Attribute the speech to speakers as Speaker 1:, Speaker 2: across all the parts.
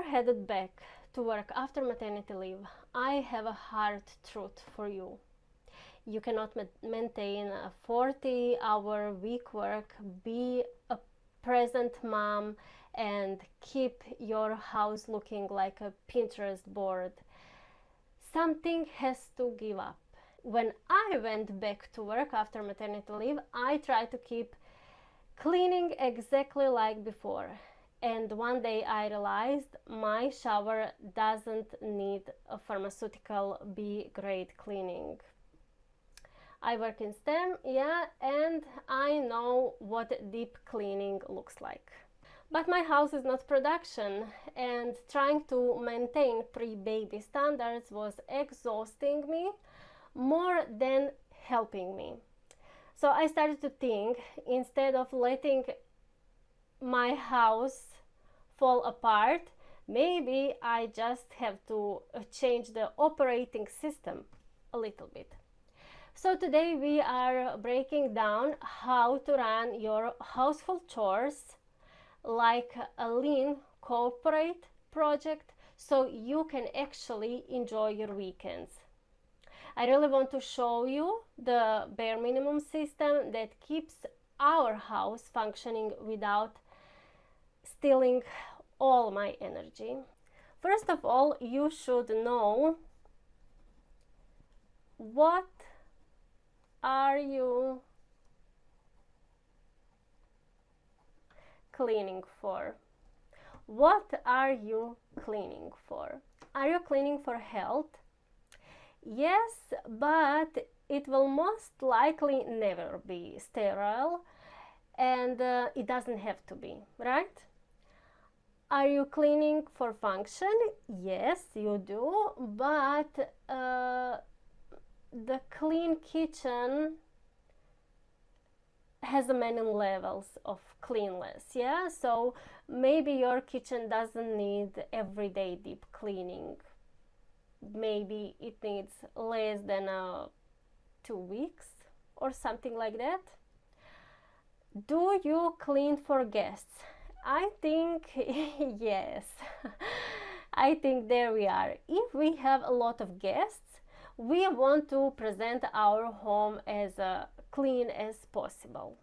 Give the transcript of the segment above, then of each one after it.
Speaker 1: you're headed back to work after maternity leave, I have a hard truth for you. You cannot maintain a 40-hour week work, be a present mom, and keep your house looking like a Pinterest board. Something has to give up. When I went back to work after maternity leave, I tried to keep cleaning exactly like before. And one day I realized my shower doesn't need a pharmaceutical B-grade cleaning. I work in STEM, yeah, and I know what deep cleaning looks like. But my house is not production, and trying to maintain pre-baby standards was exhausting me more than helping me. So I started to think, instead of letting my house fall apart, maybe I just have to change the operating system a little bit. So today we are breaking down how to run your household chores like a lean corporate project so you can actually enjoy your weekends. I really want to show you the bare minimum system that keeps our house functioning without stealing all my energy. First of all, you should know what are you cleaning for? What are you cleaning for? Are you cleaning for health? Yes, but it will most likely never be sterile, and it doesn't have to be, right? Are you cleaning for function? Yes, you do, but the clean kitchen has many levels of cleanliness, yeah? So maybe your kitchen doesn't need everyday deep cleaning. Maybe it needs less than 2 weeks or something like that. Do you clean for guests? I think yes. I think there we are. If we have a lot of guests, we want to present our home as clean as possible.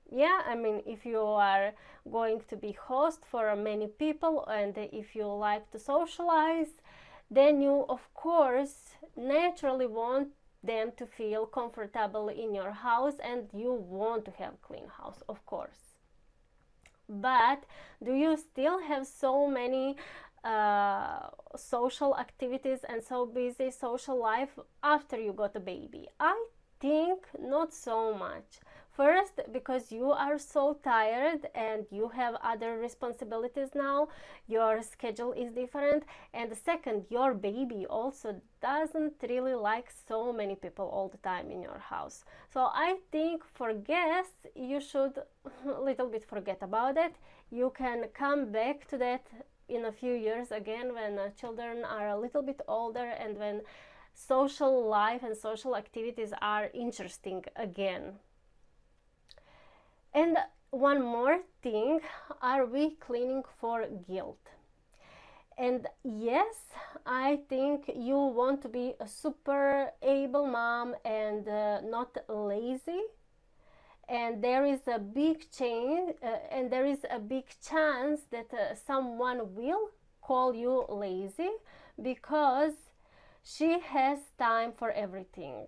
Speaker 1: Yeah, I mean, if you are going to be host for many people and if you like to socialize, then you of course naturally want them to feel comfortable in your house, and you want to have clean house, of course. But do you still have so many social activities and so busy social life after you got a baby? I think not so much. First, because you are so tired and you have other responsibilities now, your schedule is different, and second, your baby also doesn't really like so many people all the time in your house. So I think for guests, you should a little bit forget about it. You can come back to that in a few years again when children are a little bit older and when social life and social activities are interesting again. And one more thing, are we cleaning for guilt? And yes, I think you want to be a super able mom and not lazy. And there is a big change, and there is a big chance that someone will call you lazy because she has time for everything.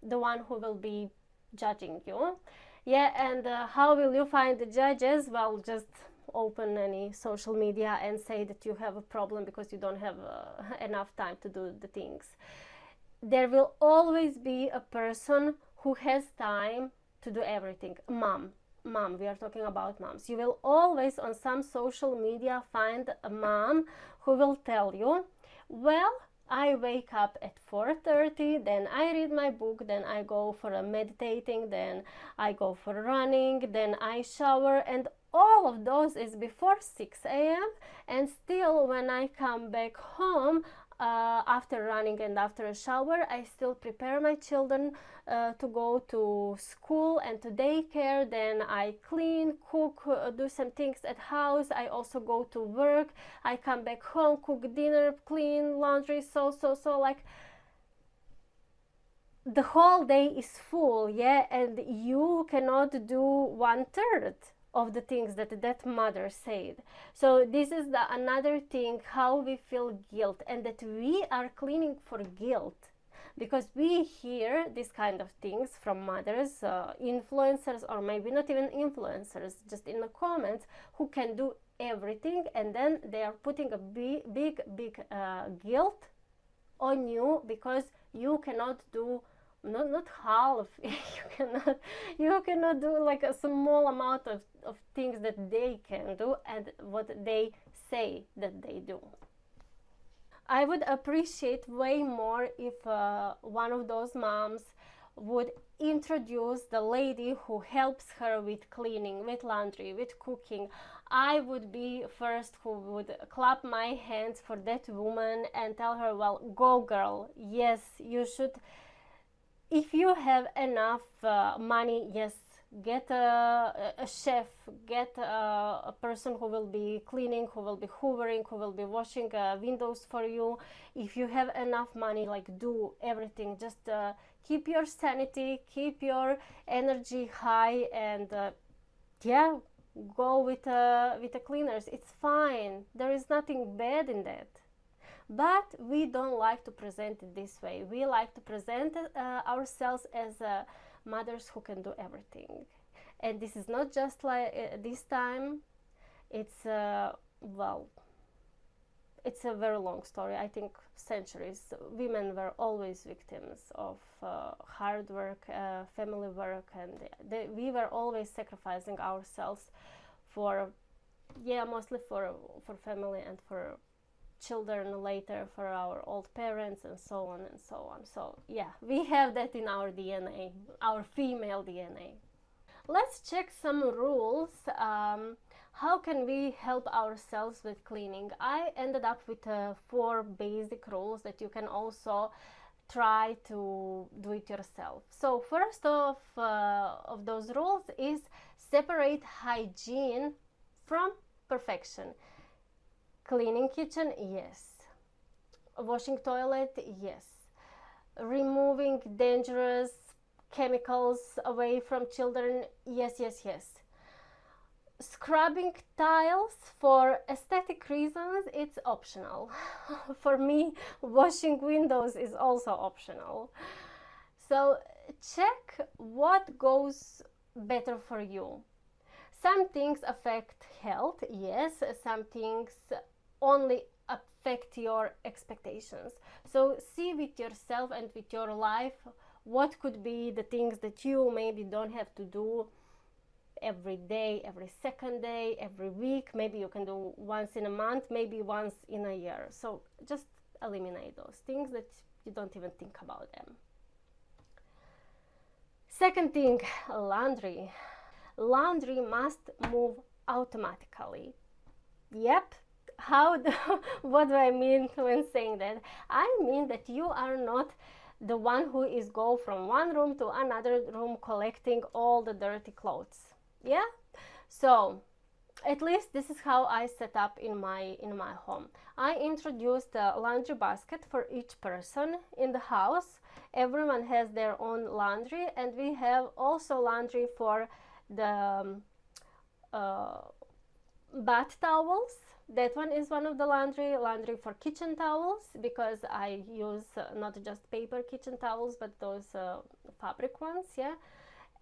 Speaker 1: The one who will be judging you. Yeah, and how will you find the judges? Well, just open any social media and say that you have a problem because you don't have enough time to do the things. There will always be a person who has time to do everything. Mom, we are talking about moms. You will always on some social media find a mom who will tell you, well, I wake up at 4:30, then I read my book, then I go for a meditating, then I go for running, then I shower, and all of those is before 6 a.m. and still when I come back home, after running and after a shower, I still prepare my children to go to school and to daycare. Then I clean, cook, do some things at house. I also go to work. I come back home, cook dinner, clean, laundry. So like the whole day is full, yeah, and you cannot do 1/3 of the things that mother said. So this is another thing, how we feel guilt, and that we are cleaning for guilt, because we hear these kind of things from mothers, influencers, or maybe not even influencers, just in the comments, who can do everything, and then they are putting a big guilt on you because you cannot do not half you cannot do like a small amount of things that they can do and what they say that they do. I would appreciate way more if one of those moms would introduce the lady who helps her with cleaning, with laundry, with cooking. I would be first who would clap my hands for that woman and tell her, well, go girl, yes, you should. If you have enough money, yes, get a chef, get a person who will be cleaning, who will be hoovering, who will be washing windows for you. If you have enough money, like, do everything. Just keep your sanity, keep your energy high, and yeah, go with the cleaners. It's fine. There is nothing bad in that. But we don't like to present it this way. We like to present ourselves as mothers who can do everything. And this is not just like this time. It's well, it's a very long story. I think centuries. Women were always victims of hard work, family work, and we were always sacrificing ourselves for, yeah, mostly for family and for children later, for our old parents, and so on and so on. So yeah, we have that in our DNA, our female DNA. Let's check some rules. How can we help ourselves with cleaning? I ended up with 4 basic rules that you can also try to do it yourself. So first of those rules is separate hygiene from perfection. Cleaning kitchen, yes. Washing toilet, yes. Removing dangerous chemicals away from children, yes, yes, yes. Scrubbing tiles for aesthetic reasons, it's optional. For me, washing windows is also optional. So check what goes better for you. Some things affect health, yes. Some things only affect your expectations. So see with yourself and with your life what could be the things that you maybe don't have to do every day, every second day, every week. Maybe you can do once in a month, maybe once in a year. So just eliminate those things that you don't even think about them. Second thing, laundry. Laundry must move automatically. Yep. What do I mean when saying that? I mean that you are not the one who is go from one room to another room collecting all the dirty clothes. Yeah? So at least this is how I set up in my home. I introduced a laundry basket for each person in the house. Everyone has their own laundry, and we have also laundry for the bath towels. That one is one of the laundry for kitchen towels, because I use not just paper kitchen towels but those fabric ones, yeah.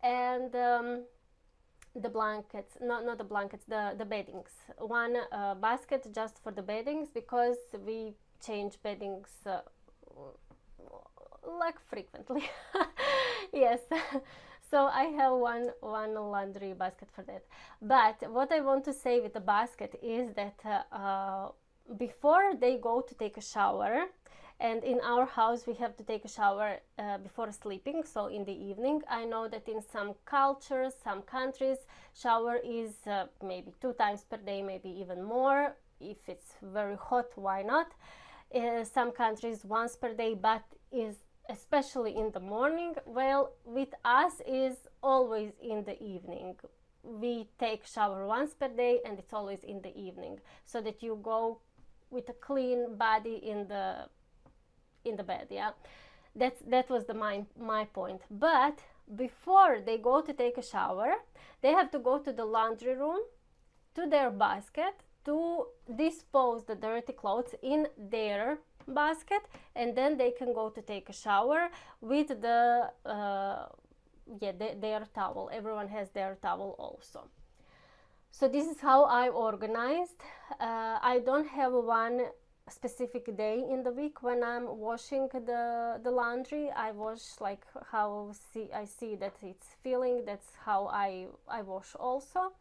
Speaker 1: And the blankets, not the blankets, the beddings. One basket just for the beddings, because we change beddings like frequently. Yes. So I have one laundry basket for that. But what I want to say with the basket is that before they go to take a shower, and in our house we have to take a shower before sleeping, so in the evening. I know that in some cultures, some countries, shower is maybe 2 times per day, maybe even more. If it's very hot, why not? Some countries once per day, but is especially in the morning. Well, with us is always in the evening. We take shower once per day, and it's always in the evening, so that you go with a clean body in the bed. Yeah, that was my point. But before they go to take a shower, they have to go to the laundry room, to their basket, to dispose the dirty clothes in their basket, and then they can go to take a shower with their towel. Everyone has their towel also. So this is how I organized. I don't have one specific day in the week when I'm washing the laundry. I wash like how I see that it's feeling. That's how I wash also.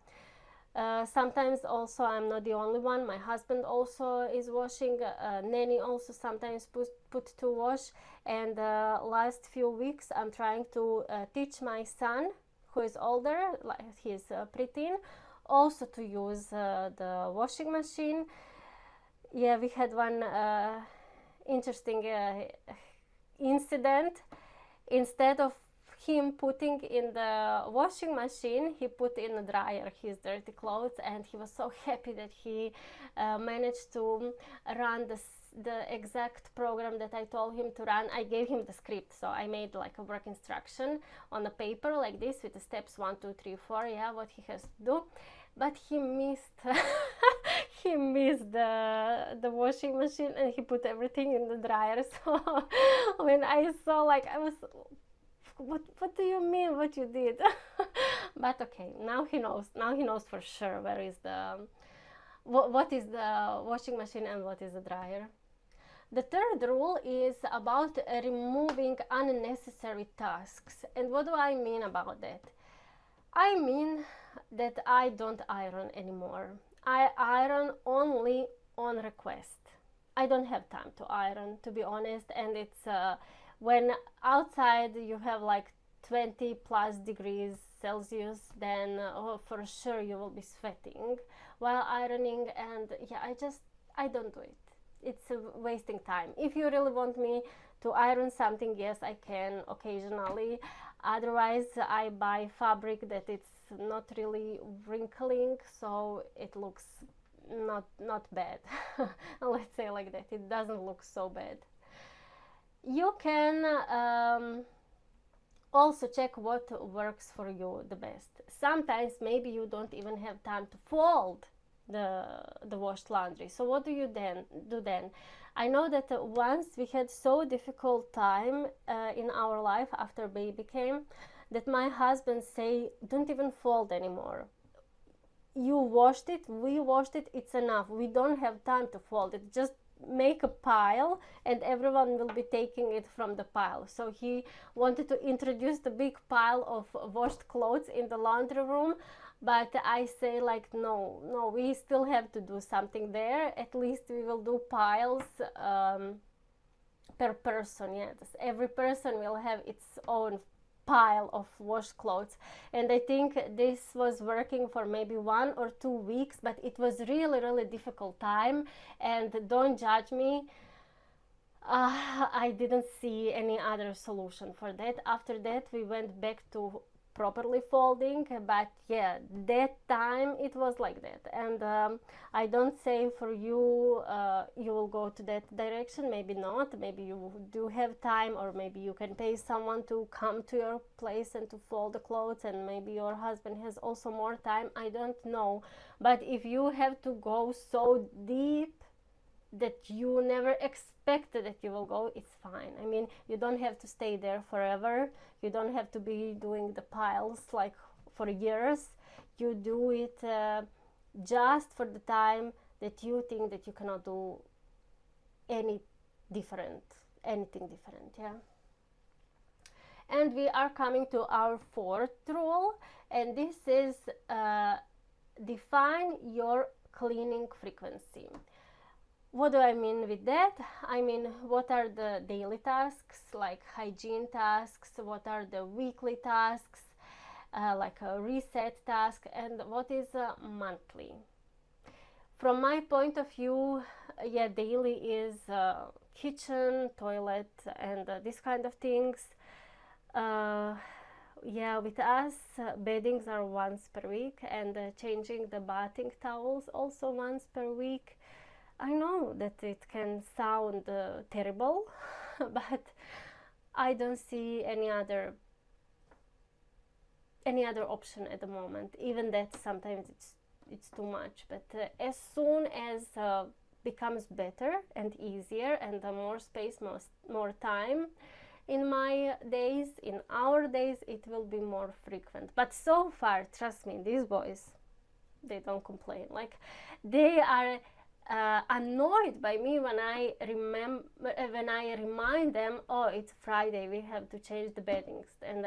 Speaker 1: Sometimes also I'm not the only one. My husband also is washing. Nanny also sometimes put to wash. And last few weeks I'm trying to teach my son, who is older, like he's preteen, also to use the washing machine. Yeah, we had one interesting incident. Instead of him putting in the washing machine, he put in the dryer his dirty clothes, and he was so happy that he managed to run the exact program that I told him to run. I gave him the script, so I made like a work instruction on a paper like this with the steps 1, 2, 3, 4, yeah, what he has to do. But he missed he missed the washing machine, and he put everything in the dryer. So when I saw, like, I was, what do you mean what you did? But okay, now he knows for sure where is what is the washing machine and what is the dryer. The third rule is about removing unnecessary tasks. And what do I mean about that? I mean that I don't iron anymore. I iron only on request. I don't have time to iron, to be honest, and it's when outside you have like 20 plus degrees Celsius, then for sure you will be sweating while ironing, and yeah, I don't do it. It's wasting time. If you really want me to iron something, yes, I can occasionally. Otherwise, I buy fabric that it's not really wrinkling, so it looks not bad. Let's say like that. It doesn't look so bad. You can also check what works for you the best. Sometimes maybe you don't even have time to fold the washed laundry. So what do you do then? I know that once we had so difficult time in our life after baby came, that my husband say, don't even fold anymore. You washed it, we washed it, it's enough. We don't have time to fold it. Just make a pile and everyone will be taking it from the pile. So he wanted to introduce the big pile of washed clothes in the laundry room, but I say like, no, we still have to do something there. At least we will do piles per person. Yes, every person will have its own pile of washed clothes, and I think this was working for maybe 1 or 2 weeks, but it was really difficult time, and don't judge me, I didn't see any other solution for that. After that we went back to properly folding, but yeah, that time it was like that. And I don't say for you you will go to that direction. Maybe not, maybe you do have time, or maybe you can pay someone to come to your place and to fold the clothes, and maybe your husband has also more time. I don't know, but if you have to go so deep that you never expected that you will go, it's fine. I mean, you don't have to stay there forever. You don't have to be doing the piles like for years. You do it just for the time that you think that you cannot do anything different, yeah. And we are coming to our fourth rule, and this is define your cleaning frequency. What do I mean with that? I mean, what are the daily tasks, like hygiene tasks? What are the weekly tasks, like a reset task? And what is monthly? From my point of view, yeah, daily is kitchen, toilet, and these kind of things. Yeah, with us, beddings are once per week, and changing the bathing towels also once per week. I know that it can sound terrible, but I don't see any other option at the moment. Even that sometimes it's too much. But as soon as becomes better and easier, and more space, more time in my days, in our days, it will be more frequent. But so far, trust me, these boys, they don't complain. Like, they are annoyed by me when I remind them, oh, it's Friday, we have to change the beddings, and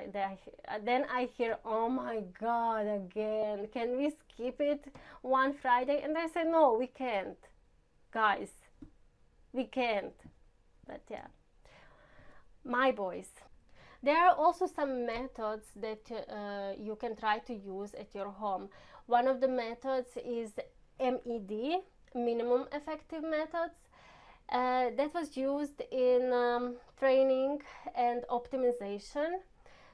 Speaker 1: then I hear, oh my God, again, can we skip it one Friday? And I say, no, we can't, guys, we can't. But yeah, my boys. There are also some methods that you can try to use at your home. One of the methods is MED, minimum effective methods. That was used in training and optimization.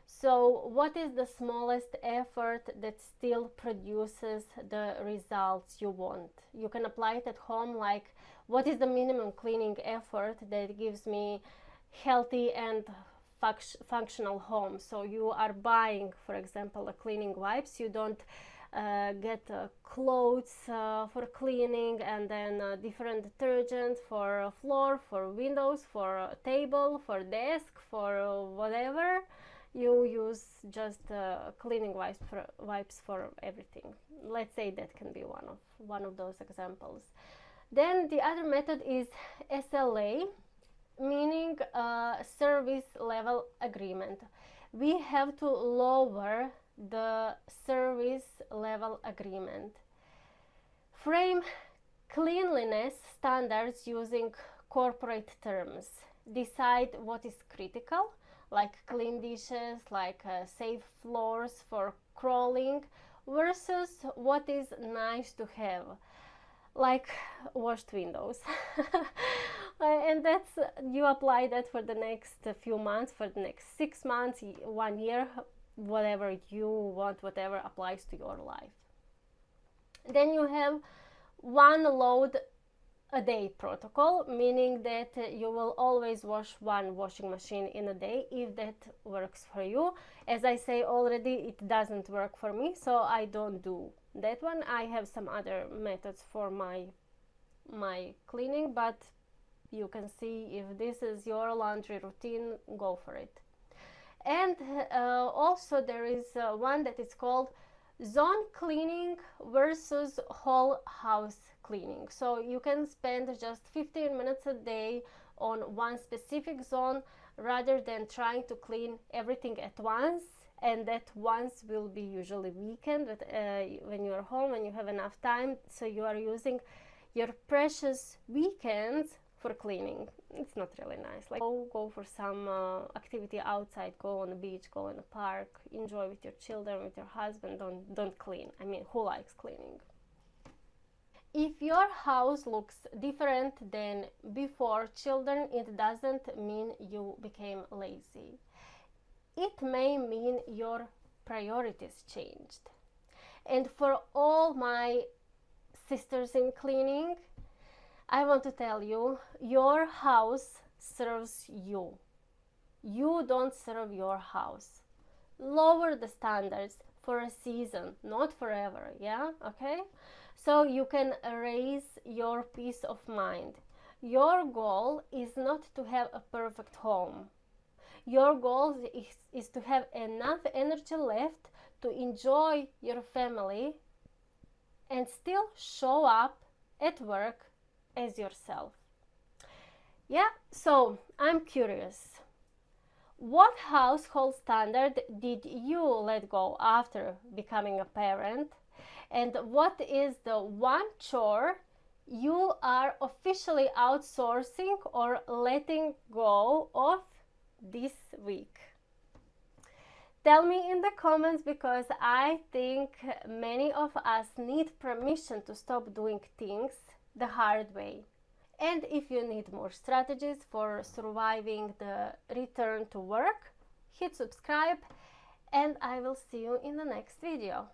Speaker 1: So what is the smallest effort that still produces the results you want? You can apply it at home, like what is the minimum cleaning effort that gives me healthy and functional home. So you are buying, for example, a cleaning wipes. You don't get clothes for cleaning, and then different detergent for floor, for windows, for table, for desk, for whatever. You use just cleaning wipes for everything. Let's say that can be one of those examples. Then the other method is SLA, meaning service level agreement. We have to lower the service level agreement. Frame cleanliness standards using corporate terms. Decide what is critical, like clean dishes, like safe floors for crawling, versus what is nice to have, like washed windows. And that's, you apply that for the next few months, for the next 6 months, 1 year, whatever you want, whatever applies to your life. Then you have one load a day protocol, meaning that you will always wash one washing machine in a day, if that works for you. As I say already, it doesn't work for me, so I don't do that one. I have some other methods for my cleaning, but you can see if this is your laundry routine, go for it. And also there is one that is called zone cleaning versus whole house cleaning. So you can spend just 15 minutes a day on one specific zone, rather than trying to clean everything at once, and that once will be usually weekend, but when you are home, when you have enough time, so you are using your precious weekends for cleaning. It's not really nice. Like, go for some activity outside, go on the beach, go in a park, enjoy with your children, with your husband. Don't clean. I mean, who likes cleaning? If your house looks different than before children, it doesn't mean you became lazy. It may mean your priorities changed. And for all my sisters in cleaning, I want to tell you, your house serves you. You don't serve your house. Lower the standards for a season, not forever, yeah? Okay? So you can raise your peace of mind. Your goal is not to have a perfect home. Your goal is to have enough energy left to enjoy your family and still show up at work as yourself. Yeah, so I'm curious. What household standard did you let go after becoming a parent? And what is the one chore you are officially outsourcing or letting go of this week? Tell me in the comments, because I think many of us need permission to stop doing things the hard way. And if you need more strategies for surviving the return to work, hit subscribe, and I will see you in the next video.